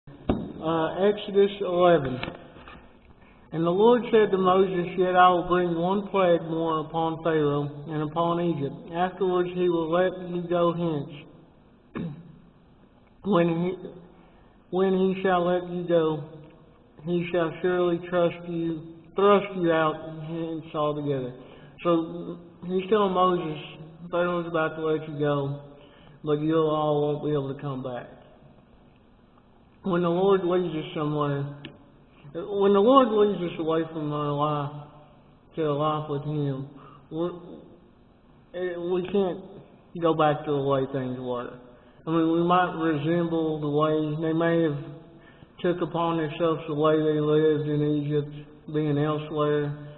Exodus 11. And the Lord said to Moses, Yet I will bring one plague more upon Pharaoh and upon Egypt. Afterwards he will let you go hence. When he shall let you go, he shall surely thrust you out hence altogether. So he's telling Moses, Pharaoh's about to let you go, but you all won't be able to come back. When the Lord leads us somewhere, when the Lord leads us away from our life to a life with Him, we can't go back to the way things were. I mean, we might resemble the way they may have took upon themselves the way they lived in Egypt, being elsewhere,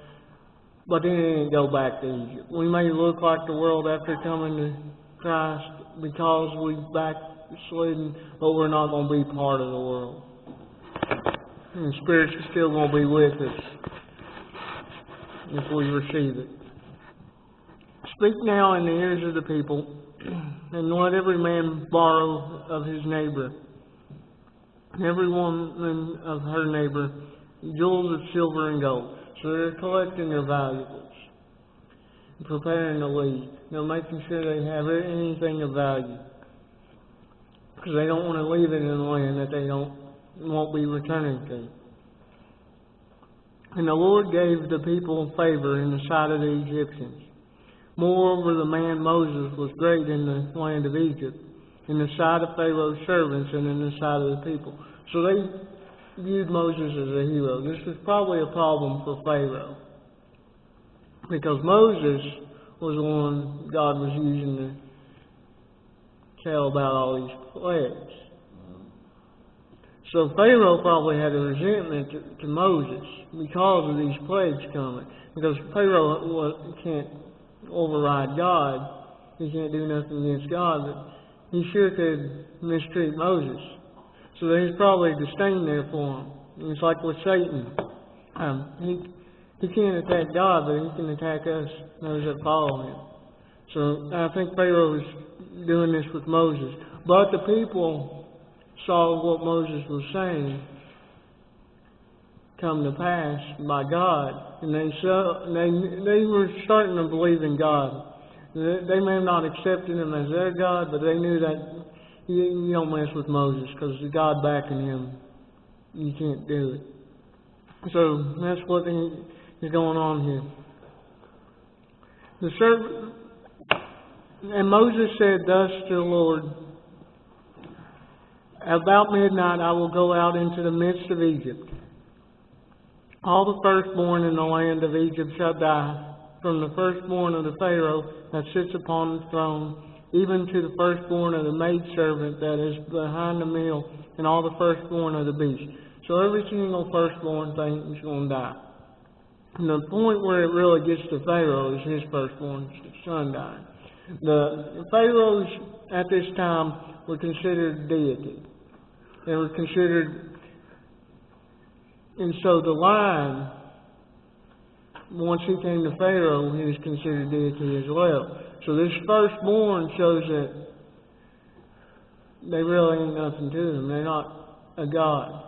but then they didn't go back to Egypt. We may look like the world after coming to Christ because we backslidden, but we're not going to be part of the world. And the Spirit's still going to be with us if we receive it. Speak now in the ears of the people, and let every man borrow of his neighbor, every woman of her neighbor, jewels of silver and gold. So they're collecting their valuables, preparing to leave. They're making sure they have anything of value, because they don't want to leave it in a land that they won't be returning to. And the Lord gave the people favor in the sight of the Egyptians. Moreover, the man Moses was great in the land of Egypt, in the sight of Pharaoh's servants and in the sight of the people. So they viewed Moses as a hero. This was probably a problem for Pharaoh, because Moses was the one God was using to tell about all these plagues. So Pharaoh probably had a resentment to Moses because of these plagues coming. Because Pharaoh can't override God. He can't do nothing against God, but he sure could mistreat Moses. So there's probably disdain there for him. And it's like with Satan. He can't attack God, but he can attack us, those that follow him. So I think Pharaoh was doing this with Moses. But the people saw what Moses was saying come to pass by God, and they were starting to believe in God. They may have not accepted him as their God, but they knew that you don't mess with Moses, because the God backing him, you can't do it. So that's what is going on here. And Moses said thus to the Lord, About midnight I will go out into the midst of Egypt. All the firstborn in the land of Egypt shall die, from the firstborn of the Pharaoh that sits upon the throne, even to the firstborn of the maidservant that is behind the mill, and all the firstborn of the beast. So every single firstborn thing is going to die. And the point where it really gets to Pharaoh is his firstborn son dying. The Pharaohs at this time were considered deity. They were considered, and so the line, once he came to Pharaoh, he was considered deity as well. So this firstborn shows that they really ain't nothing to them. They're not a god.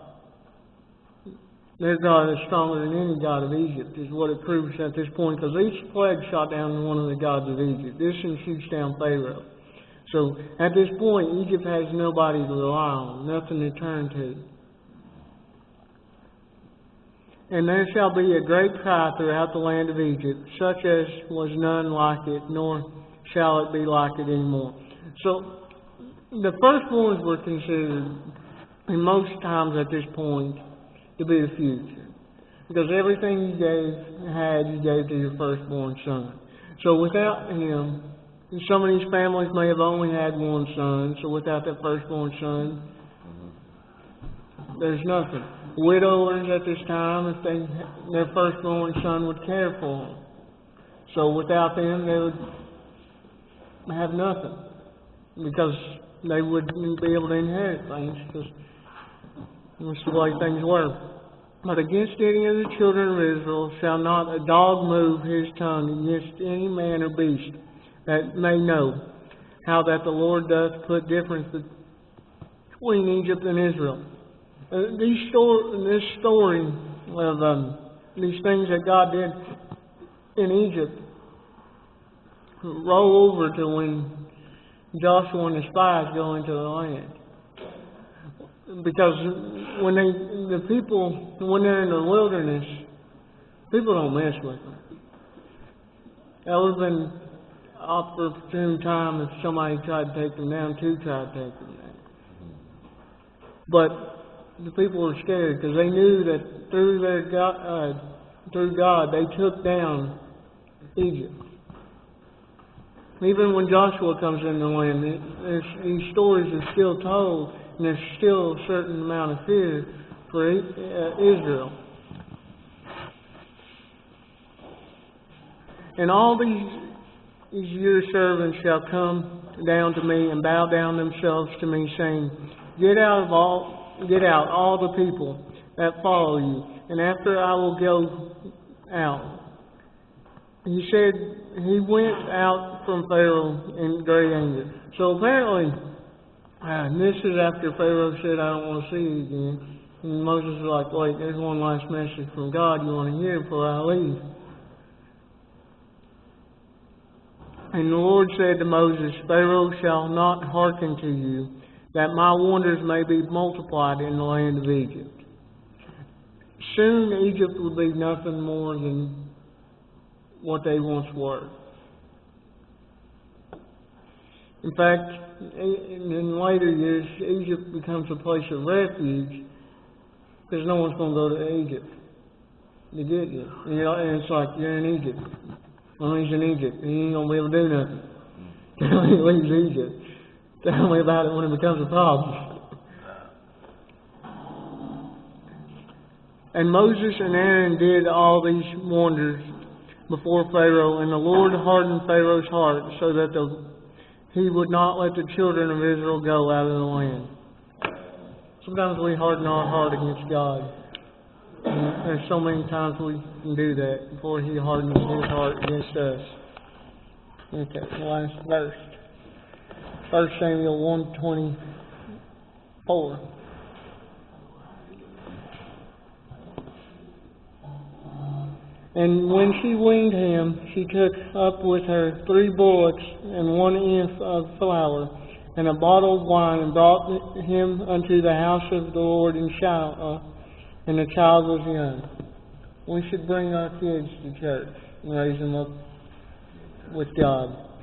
Their God is stronger than any god of Egypt, is what it proves at this point, because each plague shot down one of the gods of Egypt. This one shoots down Pharaoh. So at this point, Egypt has nobody to rely on, nothing to turn to. And there shall be a great cry throughout the land of Egypt, such as was none like it, nor shall it be like it anymore. So the firstborns were considered, in most times at this point, to be the future. Because everything you gave to your firstborn son. So without him, some of these families may have only had one son, so without that firstborn son, there's nothing. Widowers at this time, if their firstborn son would care for them. So without them, they would have nothing, because they wouldn't be able to inherit things, because that's the way things were. But against any of the children of Israel shall not a dog move his tongue against any man or beast, that may know how that the Lord doth put difference between Egypt and Israel. This story of these things that God did in Egypt roll over to when Joshua and the spies go into the land. Because when they're in the wilderness, people don't mess with them. That would have been opportune time if somebody tried to take them down, to try to take them down. But the people were scared because they knew that through God, they took down Egypt. Even when Joshua comes into the land, these stories are still told, and there's still a certain amount of fear for Israel. And all these your servants shall come down to me and bow down themselves to me, saying, Get out, all the people that follow you, and after I will go out. He said he went out from Pharaoh in great anger. So apparently, this is after Pharaoh said, I don't want to see you again. And Moses was like, wait, there's one last message from God you want to hear before I leave. And the Lord said to Moses, Pharaoh shall not hearken to you, that my wonders may be multiplied in the land of Egypt. Soon Egypt will be nothing more than what they once were. In fact, in later years, Egypt becomes a place of refuge because no one's going to go to Egypt to get you. And it's like, you're in Egypt. Well, he's in Egypt, and you ain't going to be able to do nothing. Tell me he leaves Egypt. Tell me about it when it becomes a problem. And Moses and Aaron did all these wonders before Pharaoh, and the Lord hardened Pharaoh's heart so that he would not let the children of Israel go out of the land. Sometimes we harden our heart against God. And there's so many times we can do that before He hardens His heart against us. Okay, the last verse. 1 Samuel 1:24. And when she weaned him, she took up with her 3 bullocks and 1 ephah of flour and a bottle of wine, and brought him unto the house of the Lord in Shiloh, and the child was young. We should bring our kids to church and raise them up with God.